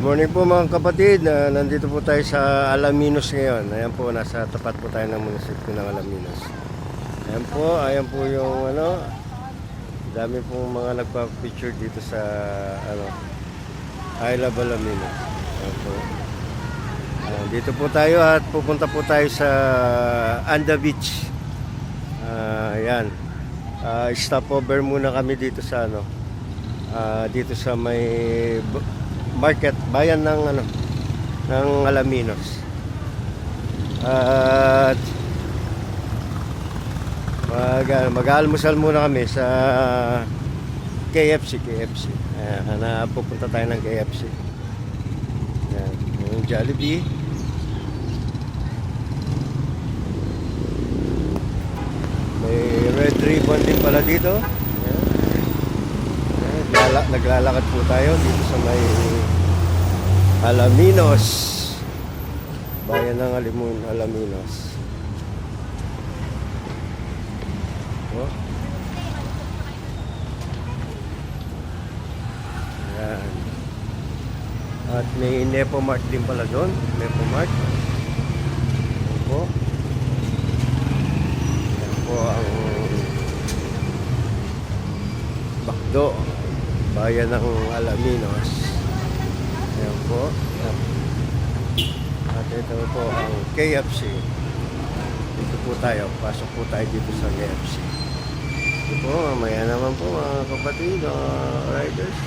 Morning po mga kapatid, nandito po tayo sa Alaminos ngayon. Ayan po, nasa tapat po tayo ng munisipyo ng Alaminos. Ayan po yung dami pong mga nagpa-picture dito sa I Love Alaminos. Ayan po. Dito po tayo at pupunta po tayo sa Anda Beach. Ayan. Stopover muna kami dito sa dito sa may market, bayan ng ng Alaminos. At mag-aalmusal muna kami sa KFC. Pupunta tayo ng KFC. Ayan, yung Jollibee. May red ribbon din pala dito. Naglalakad po tayo dito sa may Alaminos, bayan ng Alaminos. Ayan. At may Nepo Mart din pala doon. Nepo Mart. Ayan po. Ayan po ang Bakdo, bayan ng Alaminos. Ayan po. Ayan. At ito po ang KFC. Dito po tayo. Pasok po tayo dito sa KFC. Ito po, mamaya naman po mga kapatid, riders.